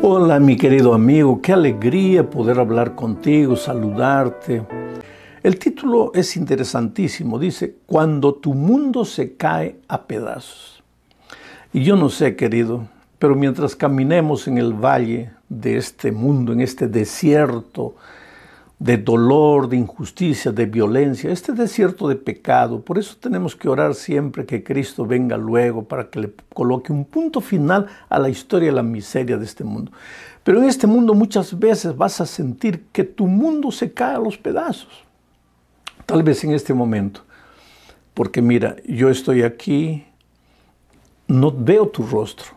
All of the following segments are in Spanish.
Hola mi querido amigo, qué alegría poder hablar contigo, saludarte. El título es interesantísimo, dice, cuando tu mundo se cae a pedazos. Y yo no sé, querido, pero mientras caminemos en el valle de este mundo, en este desierto de dolor, de injusticia, de violencia, este desierto de pecado, por eso tenemos que orar siempre que Cristo venga luego para que le coloque un punto final a la historia y la miseria de este mundo. Pero en este mundo muchas veces vas a sentir que tu mundo se cae a los pedazos. Tal vez en este momento, porque mira, yo estoy aquí, no veo tu rostro,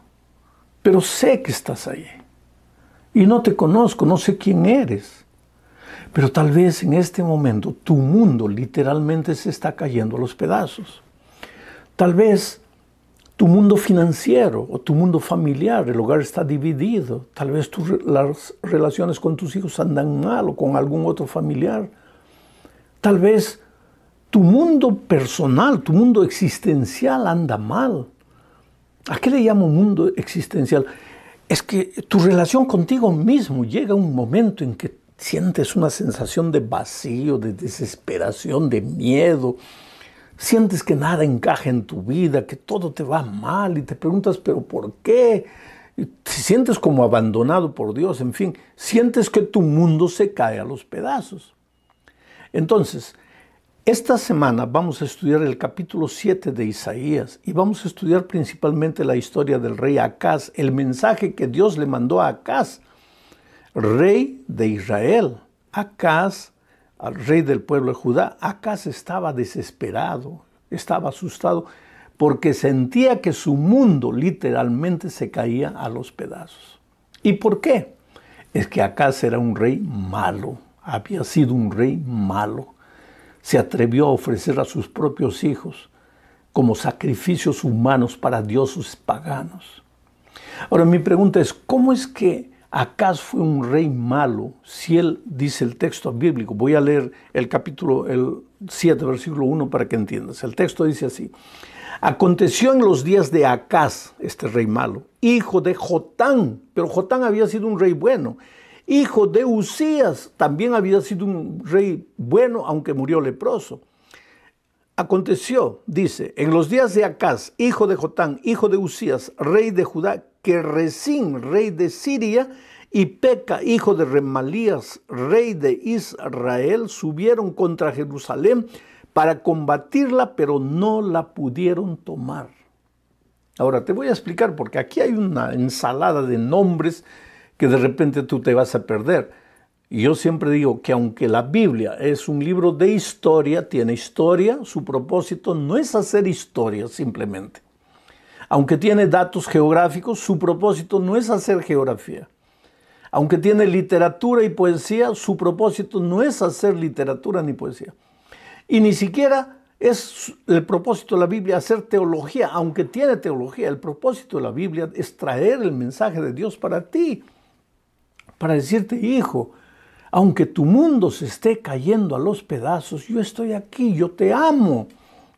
pero sé que estás ahí. Y no te conozco, no sé quién eres. Pero tal vez en este momento tu mundo literalmente se está cayendo a los pedazos. Tal vez tu mundo financiero o tu mundo familiar, el hogar está dividido. Tal vez las relaciones con tus hijos andan mal o con algún otro familiar. Tal vez tu mundo personal, tu mundo existencial anda mal. ¿A qué le llamo mundo existencial? Es que tu relación contigo mismo llega a un momento en que sientes una sensación de vacío, de desesperación, de miedo. Sientes que nada encaja en tu vida, que todo te va mal y te preguntas, ¿pero por qué? Y te sientes como abandonado por Dios, en fin, sientes que tu mundo se cae a los pedazos. Entonces, esta semana vamos a estudiar el capítulo 7 de Isaías y vamos a estudiar principalmente la historia del rey Acaz, el mensaje que Dios le mandó a Acaz, rey de Israel. Acaz, al rey del pueblo de Judá. Acaz estaba desesperado, estaba asustado porque sentía que su mundo literalmente se caía a los pedazos. ¿Y por qué? Es que Acaz era un rey malo, había sido un rey malo. Se atrevió a ofrecer a sus propios hijos como sacrificios humanos para dioses paganos. Ahora mi pregunta es, ¿cómo es que Acaz fue un rey malo si él dice el texto bíblico? Voy a leer el capítulo 7, versículo 1 para que entiendas. El texto dice así: aconteció en los días de Acaz, este rey malo, hijo de Jotán, pero Jotán había sido un rey bueno, hijo de Uzías, también había sido un rey bueno, aunque murió leproso. Aconteció, dice, en los días de Acaz, hijo de Jotán, hijo de Uzías, rey de Judá, que Rezín, rey de Siria, y Peca, hijo de Remalías, rey de Israel, subieron contra Jerusalén para combatirla, pero no la pudieron tomar. Ahora te voy a explicar, porque aquí hay una ensalada de nombres que de repente tú te vas a perder. Y yo siempre digo que aunque la Biblia es un libro de historia, tiene historia, su propósito no es hacer historia simplemente. Aunque tiene datos geográficos, su propósito no es hacer geografía. Aunque tiene literatura y poesía, su propósito no es hacer literatura ni poesía. Y ni siquiera es el propósito de la Biblia hacer teología, aunque tiene teología. El propósito de la Biblia es traer el mensaje de Dios para ti, para decirte, hijo, aunque tu mundo se esté cayendo a los pedazos, yo estoy aquí, yo te amo.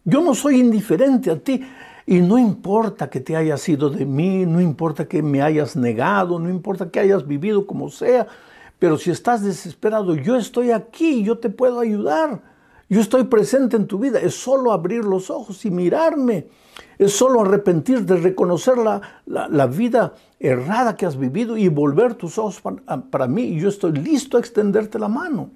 Yo no soy indiferente a ti. Y no importa que te hayas ido de mí, no importa que me hayas negado, no importa que hayas vivido como sea, pero si estás desesperado, yo estoy aquí, yo te puedo ayudar. Yo estoy presente en tu vida. Es solo abrir los ojos y mirarme. Es solo arrepentirte, reconocer la vida errada que has vivido y volver tus ojos para mí. Y yo estoy listo a extenderte la mano.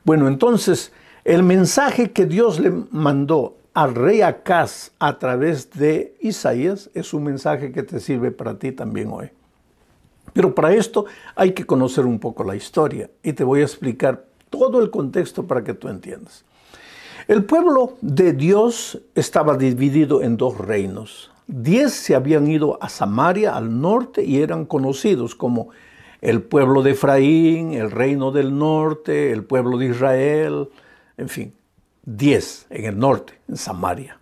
Bueno, entonces, el mensaje que Dios le mandó al rey Acaz a través de Isaías es un mensaje que te sirve para ti también hoy. Pero para esto hay que conocer un poco la historia y te voy a explicar todo el contexto para que tú entiendas. El pueblo de Dios estaba dividido en dos reinos. 10 se habían ido a Samaria, al norte, y eran conocidos como el pueblo de Efraín, el reino del norte, el pueblo de Israel, en fin, 10 en el norte, en Samaria.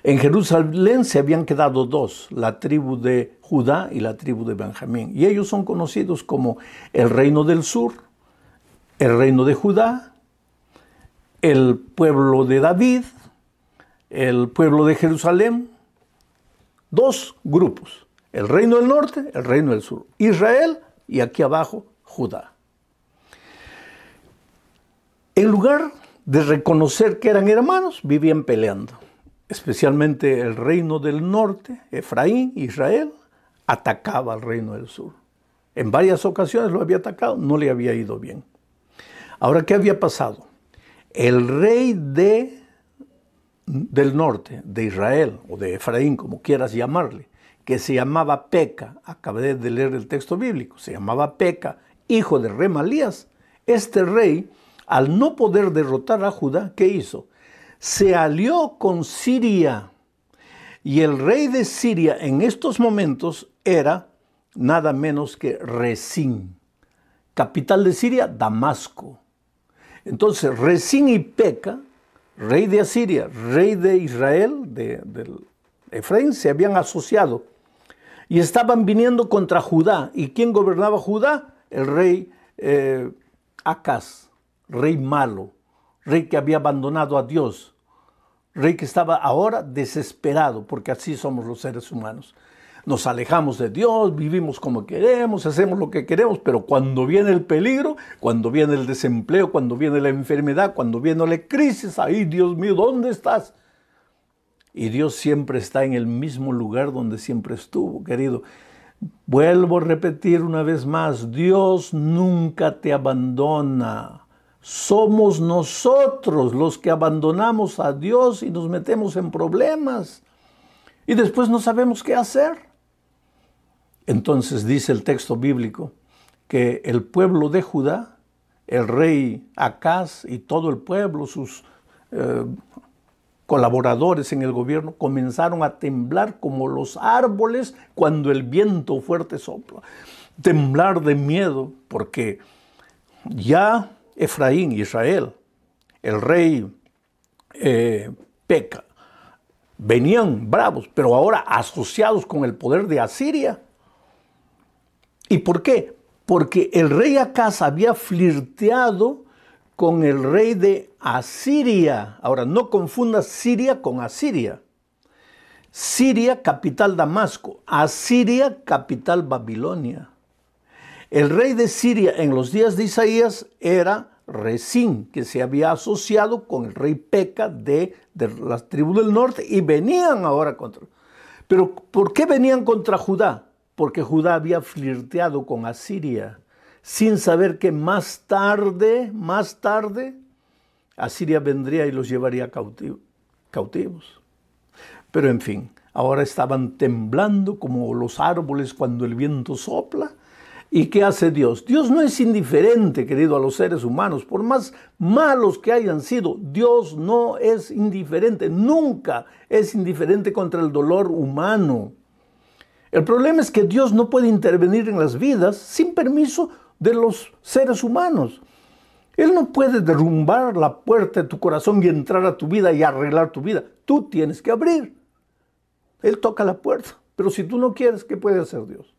En Jerusalén se habían quedado 2, la tribu de Judá y la tribu de Benjamín. Y ellos son conocidos como el reino del sur, el reino de Judá, el pueblo de David, el pueblo de Jerusalén. 2 grupos. El reino del norte, el reino del sur. Israel y aquí abajo Judá. En lugar de reconocer que eran hermanos, vivían peleando. Especialmente el reino del norte, Efraín, Israel, atacaba al reino del sur. En varias ocasiones lo había atacado, no le había ido bien. Ahora, ¿qué había pasado? El rey del norte, de Israel, o de Efraín, como quieras llamarle, que se llamaba Peca, acabé de leer el texto bíblico, se llamaba Peca, hijo de Remalías. Este rey, al no poder derrotar a Judá, ¿qué hizo? Se alió con Siria. Y el rey de Siria en estos momentos era nada menos que Rezín. Capital de Siria, Damasco. Entonces, Rezín y Peca, rey de Asiria, rey de Israel, de Efraín, se habían asociado y estaban viniendo contra Judá. ¿Y quién gobernaba Judá? El rey Acaz, rey malo, rey que había abandonado a Dios, rey que estaba ahora desesperado, porque así somos los seres humanos. Nos alejamos de Dios, vivimos como queremos, hacemos lo que queremos, pero cuando viene el peligro, cuando viene el desempleo, cuando viene la enfermedad, cuando viene la crisis, ¡ay, Dios mío, ¿dónde estás? Y Dios siempre está en el mismo lugar donde siempre estuvo, querido. Vuelvo a repetir una vez más, Dios nunca te abandona. Somos nosotros los que abandonamos a Dios y nos metemos en problemas. Y después no sabemos qué hacer. Entonces dice el texto bíblico que el pueblo de Judá, el rey Acaz y todo el pueblo, sus colaboradores en el gobierno, comenzaron a temblar como los árboles cuando el viento fuerte sopla. Temblar de miedo porque ya Efraín, Israel, el rey Peca, venían bravos, pero ahora asociados con el poder de Asiria. ¿Y por qué? Porque el rey Acaz había flirteado con el rey de Asiria. Ahora, no confundas Siria con Asiria. Siria, capital Damasco. Asiria, capital Babilonia. El rey de Siria en los días de Isaías era Rezín, que se había asociado con el rey Peca de las tribus del norte y venían ahora contra. Pero ¿por qué venían contra Judá? Porque Judá había flirteado con Asiria, sin saber que más tarde, Asiria vendría y los llevaría cautivos. Pero en fin, ahora estaban temblando como los árboles cuando el viento sopla. ¿Y qué hace Dios? Dios no es indiferente, querido, a los seres humanos. Por más malos que hayan sido, Dios no es indiferente. Nunca es indiferente contra el dolor humano. El problema es que Dios no puede intervenir en las vidas sin permiso de los seres humanos. Él no puede derrumbar la puerta de tu corazón y entrar a tu vida y arreglar tu vida. Tú tienes que abrir. Él toca la puerta. Pero si tú no quieres, ¿qué puede hacer Dios?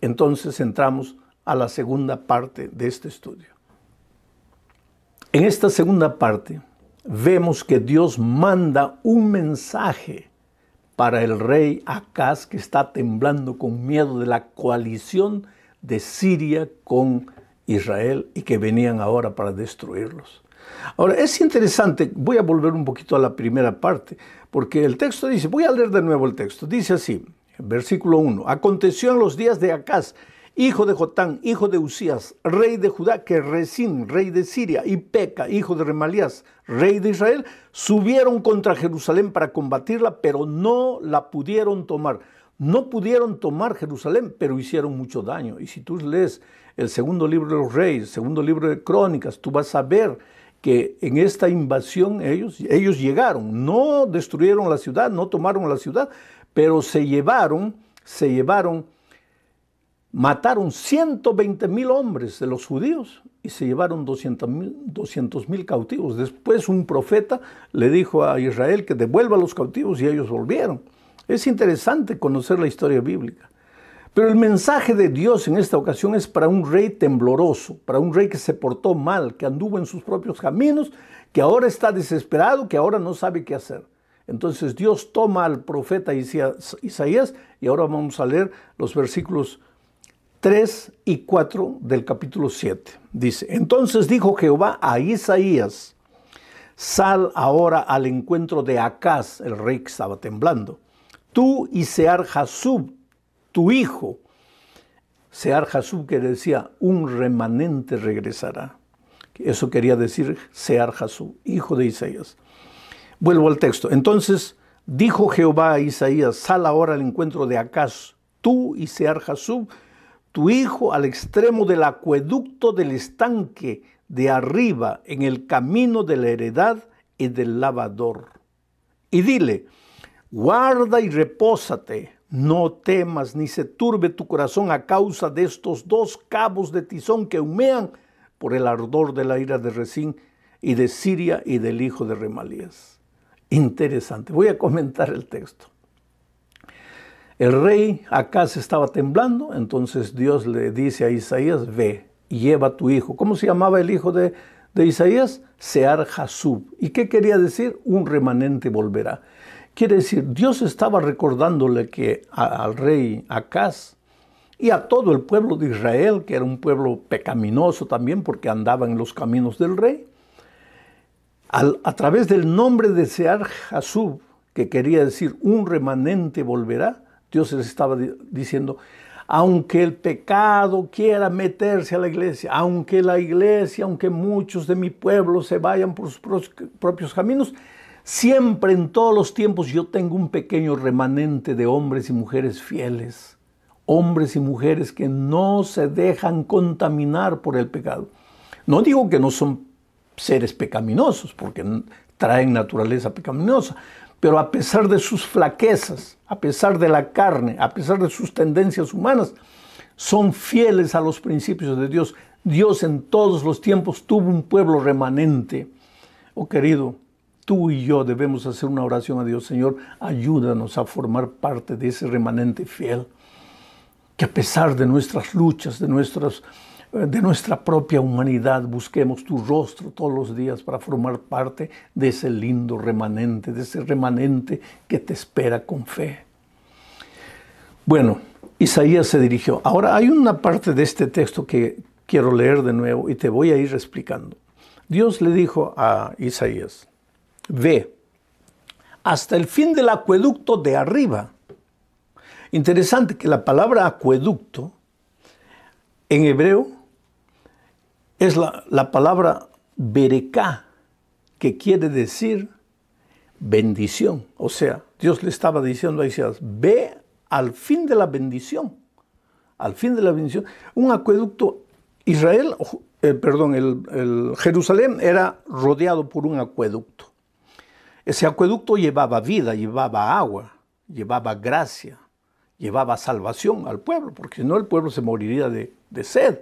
Entonces entramos a la segunda parte de este estudio. En esta segunda parte vemos que Dios manda un mensaje para el rey Acaz, que está temblando con miedo de la coalición de Siria con Israel y que venían ahora para destruirlos. Ahora, es interesante, voy a volver un poquito a la primera parte, porque el texto dice, voy a leer de nuevo el texto, dice así, versículo 1, aconteció en los días de Acaz, hijo de Jotán, hijo de Usías, rey de Judá, que Rezín, rey de Siria, y Peca, hijo de Remalías, rey de Israel, subieron contra Jerusalén para combatirla, pero no la pudieron tomar. No pudieron tomar Jerusalén, pero hicieron mucho daño. Y si tú lees el segundo libro de los Reyes, segundo libro de Crónicas, tú vas a ver que en esta invasión ellos llegaron, no destruyeron la ciudad, no tomaron la ciudad, pero mataron 120,000 hombres de los judíos y se llevaron 200,000 cautivos. Después un profeta le dijo a Israel que devuelva a los cautivos y ellos volvieron. Es interesante conocer la historia bíblica. Pero el mensaje de Dios en esta ocasión es para un rey tembloroso, para un rey que se portó mal, que anduvo en sus propios caminos, que ahora está desesperado, que ahora no sabe qué hacer. Entonces Dios toma al profeta Isaías y ahora vamos a leer los versículos 3 y 4 del capítulo 7. Dice, entonces dijo Jehová a Isaías, sal ahora al encuentro de Acaz, el rey que estaba temblando, tú y Sear-Jasub, tu hijo. Sear-Jasub que decía, un remanente regresará. Eso quería decir Sear-Jasub, hijo de Isaías. Vuelvo al texto. Entonces dijo Jehová a Isaías, sal ahora al encuentro de Acaz, tú y Sear-Jasub, tu hijo, al extremo del acueducto del estanque de arriba, en el camino de la heredad y del lavador. Y dile, guarda y repósate, no temas ni se turbe tu corazón a causa de estos dos cabos de tizón que humean por el ardor de la ira de Rezín y de Siria y del hijo de Remalías. Interesante. Voy a comentar el texto. El rey Acaz estaba temblando, entonces Dios le dice a Isaías, ve, lleva a tu hijo. ¿Cómo se llamaba el hijo de Isaías? Sear-Jasub. ¿Y qué quería decir? Un remanente volverá. Quiere decir, Dios estaba recordándole que al rey Acaz y a todo el pueblo de Israel, que era un pueblo pecaminoso también porque andaba en los caminos del rey, a través del nombre de Sear-Jasub, que quería decir un remanente volverá, Dios les estaba diciendo, aunque el pecado quiera meterse a la iglesia, aunque muchos de mi pueblo se vayan por sus propios caminos, siempre en todos los tiempos yo tengo un pequeño remanente de hombres y mujeres fieles, hombres y mujeres que no se dejan contaminar por el pecado. No digo que no son seres pecaminosos, porque traen naturaleza pecaminosa, pero a pesar de sus flaquezas, a pesar de la carne, a pesar de sus tendencias humanas, son fieles a los principios de Dios. Dios en todos los tiempos tuvo un pueblo remanente. Oh querido, tú y yo debemos hacer una oración a Dios. Señor, ayúdanos a formar parte de ese remanente fiel, que a pesar de nuestras luchas, de nuestra propia humanidad, busquemos tu rostro todos los días para formar parte de ese lindo remanente, de ese remanente que te espera con fe. Bueno, Isaías se dirigió. Ahora hay una parte de este texto que quiero leer de nuevo y te voy a ir explicando. Dios le dijo a Isaías, ve hasta el fin del acueducto de arriba. Interesante que la palabra acueducto en hebreo es la palabra bereká, que quiere decir bendición. O sea, Dios le estaba diciendo a Isaías, ve al fin de la bendición. Al fin de la bendición. Un acueducto, Jerusalén era rodeado por un acueducto. Ese acueducto llevaba vida, llevaba agua, llevaba gracia, llevaba salvación al pueblo, porque si no el pueblo se moriría de sed.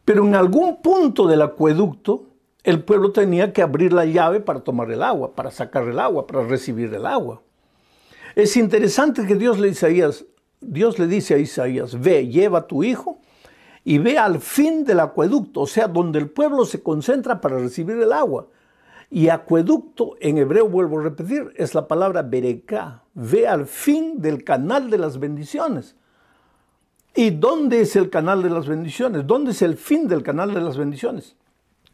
Pero en algún punto del acueducto, el pueblo tenía que abrir la llave para tomar el agua, para sacar el agua, para recibir el agua. Es interesante que Dios le dice a Isaías, ve, lleva a tu hijo y ve al fin del acueducto, o sea, donde el pueblo se concentra para recibir el agua. Y acueducto, en hebreo, vuelvo a repetir, es la palabra bereká, ve al fin del canal de las bendiciones. ¿Y dónde es el canal de las bendiciones? ¿Dónde es el fin del canal de las bendiciones?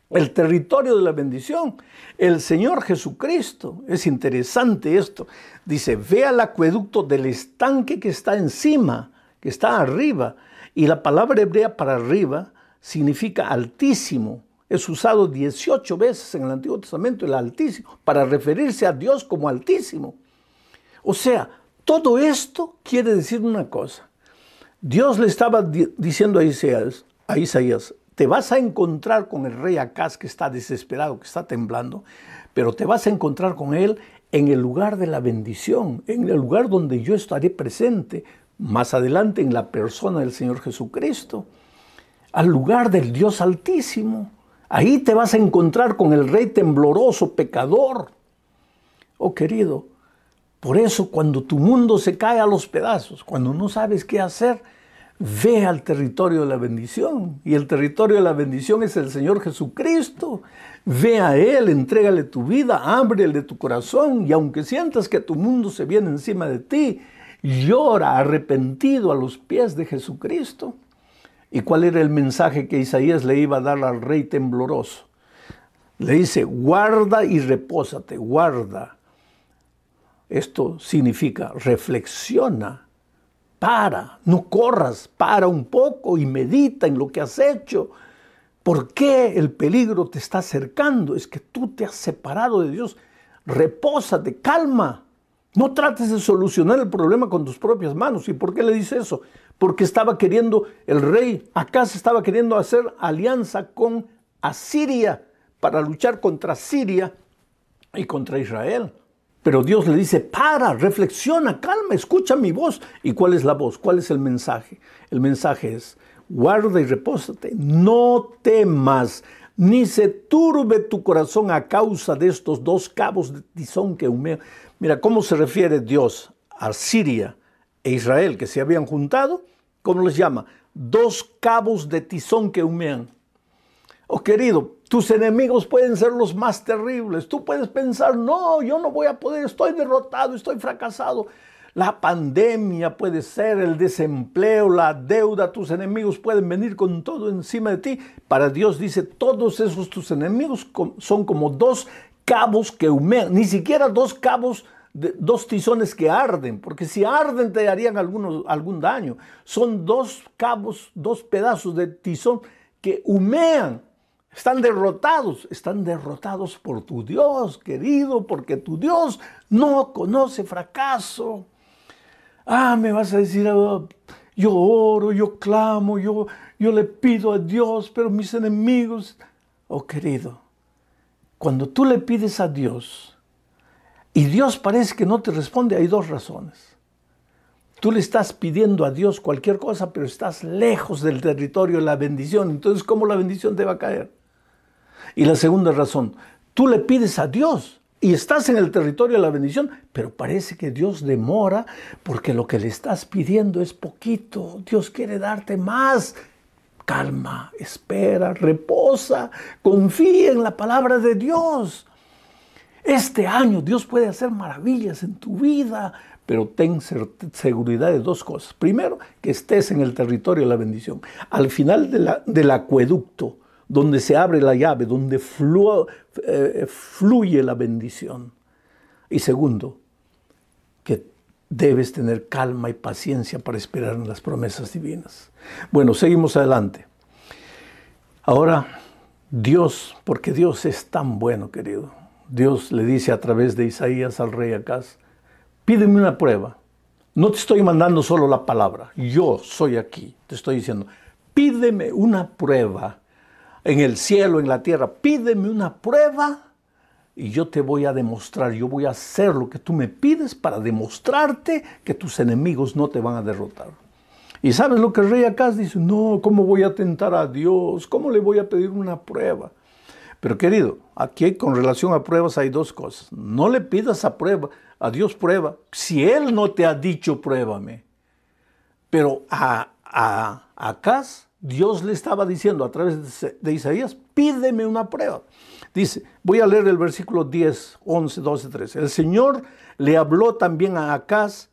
El territorio de la bendición, el Señor Jesucristo. Es interesante esto. Dice, ve al acueducto del estanque que está encima, que está arriba. Y la palabra hebrea para arriba significa altísimo. Es usado 18 veces en el Antiguo Testamento, el altísimo, para referirse a Dios como altísimo. O sea, todo esto quiere decir una cosa. Dios le estaba diciendo a Isaías, te vas a encontrar con el rey Acaz que está desesperado, que está temblando, pero te vas a encontrar con él en el lugar de la bendición, en el lugar donde yo estaré presente, más adelante en la persona del Señor Jesucristo, al lugar del Dios Altísimo. Ahí te vas a encontrar con el rey tembloroso, pecador. Oh querido, por eso cuando tu mundo se cae a los pedazos, cuando no sabes qué hacer, ve al territorio de la bendición. Y el territorio de la bendición es el Señor Jesucristo. Ve a Él, entrégale tu vida, ábrele tu corazón. Y aunque sientas que tu mundo se viene encima de ti, llora arrepentido a los pies de Jesucristo. ¿Y cuál era el mensaje que Isaías le iba a dar al rey tembloroso? Le dice, guarda y repósate, guarda. Esto significa reflexiona. Para, no corras, para un poco y medita en lo que has hecho. ¿Por qué el peligro te está acercando? Es que tú te has separado de Dios. Repósate, calma. No trates de solucionar el problema con tus propias manos. ¿Y por qué le dice eso? Porque estaba queriendo, el rey Acaz estaba queriendo hacer alianza con Asiria para luchar contra Siria y contra Israel. Pero Dios le dice, para, reflexiona, calma, escucha mi voz. ¿Y cuál es la voz? ¿Cuál es el mensaje? El mensaje es, guarda y repósate, no temas, ni se turbe tu corazón a causa de estos dos cabos de tizón que humean. Mira, ¿cómo se refiere Dios a Siria e Israel que se habían juntado? ¿Cómo les llama? Dos cabos de tizón que humean. Oh, querido, tus enemigos pueden ser los más terribles. Tú puedes pensar, no, yo no voy a poder, estoy derrotado, estoy fracasado. La pandemia puede ser, el desempleo, la deuda, tus enemigos pueden venir con todo encima de ti. Para Dios dice, todos esos tus enemigos son como dos cabos que humean, ni siquiera dos cabos, dos tizones que arden, porque si arden te harían algún daño. Son dos cabos, dos pedazos de tizón que humean. Están derrotados por tu Dios, querido, porque tu Dios no conoce fracaso. Me vas a decir, yo oro, yo clamo, yo le pido a Dios, pero mis enemigos... Oh, querido, cuando tú le pides a Dios y Dios parece que no te responde, hay dos razones. Tú le estás pidiendo a Dios cualquier cosa, pero estás lejos del territorio de la bendición. Entonces, ¿cómo la bendición te va a caer? Y la segunda razón, tú le pides a Dios y estás en el territorio de la bendición, pero parece que Dios demora porque lo que le estás pidiendo es poquito. Dios quiere darte más. Calma, espera, reposa, confía en la palabra de Dios. Este año Dios puede hacer maravillas en tu vida, pero ten seguridad de dos cosas. Primero, que estés en el territorio de la bendición. Al final del acueducto, donde se abre la llave, donde fluye la bendición. Y segundo, que debes tener calma y paciencia para esperar en las promesas divinas. Bueno, seguimos adelante. Ahora, Dios, porque Dios es tan bueno, querido. Dios le dice a través de Isaías al rey Acaz, pídeme una prueba. No te estoy mandando solo la palabra, yo soy aquí. Te estoy diciendo, pídeme una prueba. En el cielo, en la tierra, pídeme una prueba y yo te voy a demostrar, yo voy a hacer lo que tú me pides para demostrarte que tus enemigos no te van a derrotar. ¿Y sabes lo que el rey Acaz dice? No, ¿cómo voy a tentar a Dios? ¿Cómo le voy a pedir una prueba? Pero querido, aquí con relación a pruebas hay dos cosas. No le pidas a Dios prueba, si Él no te ha dicho pruébame. Pero a Acaz, Dios le estaba diciendo a través de Isaías, pídeme una prueba. Dice, voy a leer el versículo 10, 11, 12, 13. El Señor le habló también a Acaz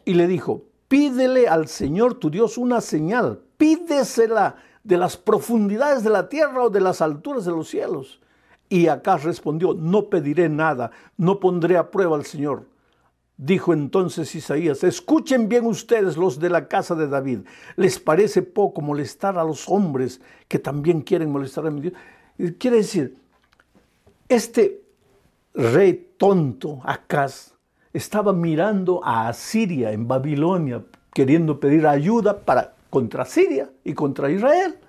y le dijo, pídele al Señor tu Dios una señal, pídesela de las profundidades de la tierra o de las alturas de los cielos. Y Acaz respondió, no pediré nada, no pondré a prueba al Señor. Dijo entonces Isaías, escuchen bien ustedes los de la casa de David. ¿Les parece poco molestar a los hombres que también quieren molestar a mi Dios? Quiere decir, este rey tonto, Acaz, estaba mirando a Asiria en Babilonia, queriendo pedir ayuda contra Siria y contra Israel.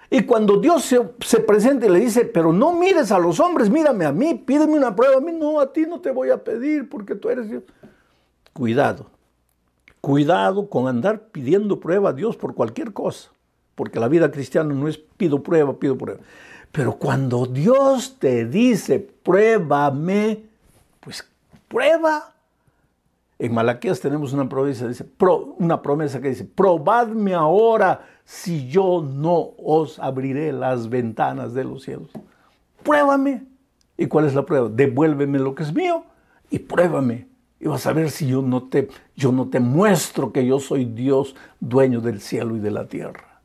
Y cuando Dios se presenta y le dice, pero no mires a los hombres, mírame a mí, pídeme una prueba a mí. No, a ti no te voy a pedir porque tú eres Dios. Cuidado, cuidado con andar pidiendo prueba a Dios por cualquier cosa. Porque la vida cristiana no es pido prueba, pido prueba. Pero cuando Dios te dice, pruébame, pues prueba. En Malaquías tenemos una promesa que dice, probadme ahora si yo no os abriré las ventanas de los cielos. Pruébame. ¿Y cuál es la prueba? Devuélveme lo que es mío y pruébame. Y vas a ver si yo no te muestro que yo soy Dios, dueño del cielo y de la tierra.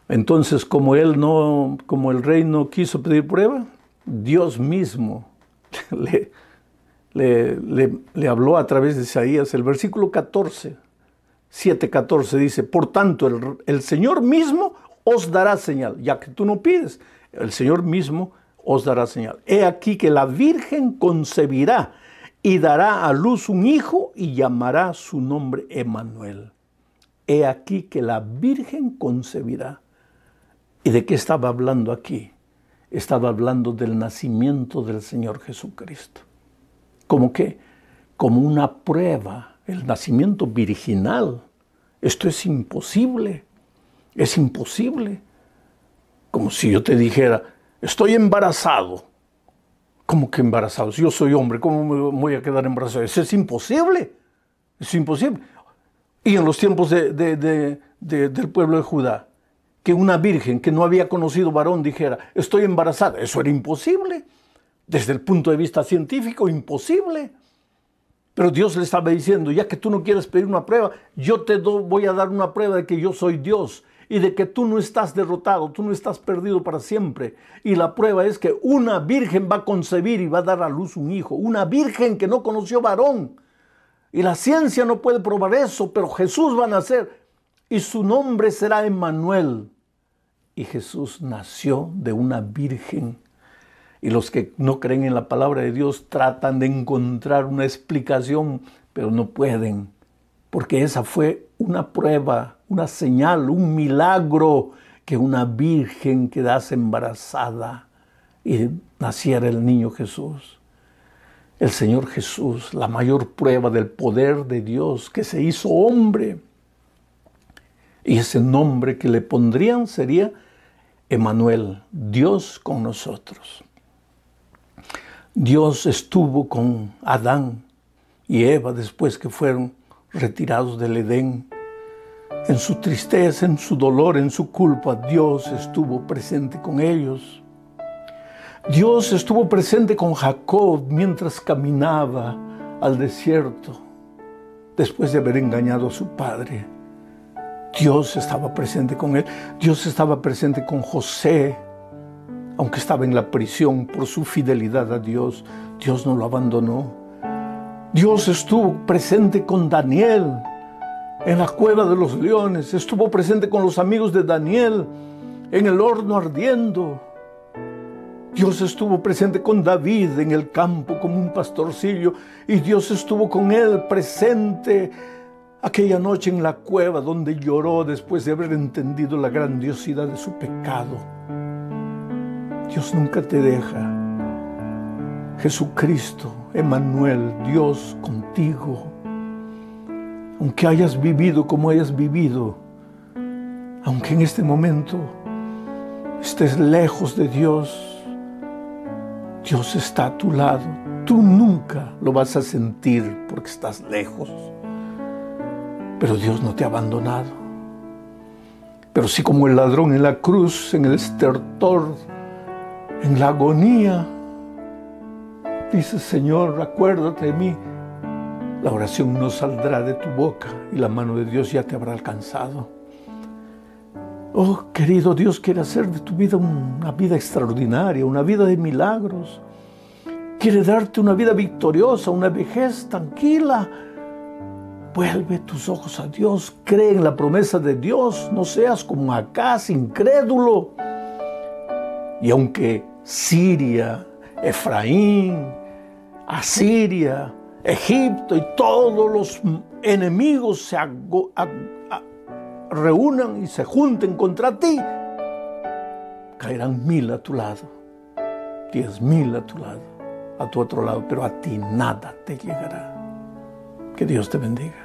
Entonces, como el rey no quiso pedir prueba, Dios mismo le habló a través de Isaías. El versículo 7:14 dice, por tanto, el Señor mismo os dará señal, ya que tú no pides, el Señor mismo os dará señal. He aquí que la Virgen concebirá y dará a luz un hijo y llamará su nombre Emmanuel. He aquí que la Virgen concebirá. ¿Y de qué estaba hablando aquí? Estaba hablando del nacimiento del Señor Jesucristo. ¿Cómo qué? Como una prueba, el nacimiento virginal. Esto es imposible. Es imposible. Como si yo te dijera, estoy embarazado. ¿Cómo que embarazado? Si yo soy hombre, ¿cómo me voy a quedar embarazado? Eso es imposible. Es imposible. Y en los tiempos del pueblo de Judá, que una virgen que no había conocido varón dijera, estoy embarazada, eso era imposible. Desde el punto de vista científico, imposible. Pero Dios le estaba diciendo, ya que tú no quieres pedir una prueba, yo te voy a dar una prueba de que yo soy Dios y de que tú no estás derrotado, tú no estás perdido para siempre. Y la prueba es que una virgen va a concebir y va a dar a luz un hijo. Una virgen que no conoció varón. Y la ciencia no puede probar eso, pero Jesús va a nacer y su nombre será Emmanuel. Y Jesús nació de una virgen. Y los que no creen en la palabra de Dios tratan de encontrar una explicación, pero no pueden. Porque esa fue una prueba, una señal, un milagro, que una virgen quedase embarazada y naciera el niño Jesús. El Señor Jesús, la mayor prueba del poder de Dios, que se hizo hombre. Y ese nombre que le pondrían sería Emmanuel, Dios con nosotros. Dios estuvo con Adán y Eva después que fueron retirados del Edén. En su tristeza, en su dolor, en su culpa, Dios estuvo presente con ellos. Dios estuvo presente con Jacob mientras caminaba al desierto, después de haber engañado a su padre. Dios estaba presente con él. Dios estaba presente con José, aunque estaba en la prisión por su fidelidad a Dios. Dios no lo abandonó. Dios estuvo presente con Daniel en la cueva de los leones. Estuvo presente con los amigos de Daniel en el horno ardiendo. Dios estuvo presente con David en el campo como un pastorcillo. Y Dios estuvo con él presente aquella noche en la cueva donde lloró después de haber entendido la grandiosidad de su pecado. Dios nunca te deja. Jesucristo, Emmanuel, Dios contigo. Aunque hayas vivido como hayas vivido, aunque en este momento estés lejos de Dios, Dios está a tu lado. Tú nunca lo vas a sentir porque estás lejos. Pero Dios no te ha abandonado. Pero sí, como el ladrón en la cruz, en el estertor, en la agonía, dice, Señor, acuérdate de mí. La oración no saldrá de tu boca y la mano de Dios ya te habrá alcanzado. Oh, querido, Dios quiere hacer de tu vida una vida extraordinaria, una vida de milagros. Quiere darte una vida victoriosa, una vejez tranquila. Vuelve tus ojos a Dios, cree en la promesa de Dios, no seas como Acaz, incrédulo. Y aunque Siria, Efraín, Asiria, Egipto y todos los enemigos se reúnan y se junten contra ti, caerán 1000 a tu lado, 10,000 a tu lado, a tu otro lado, pero a ti nada te llegará. Que Dios te bendiga.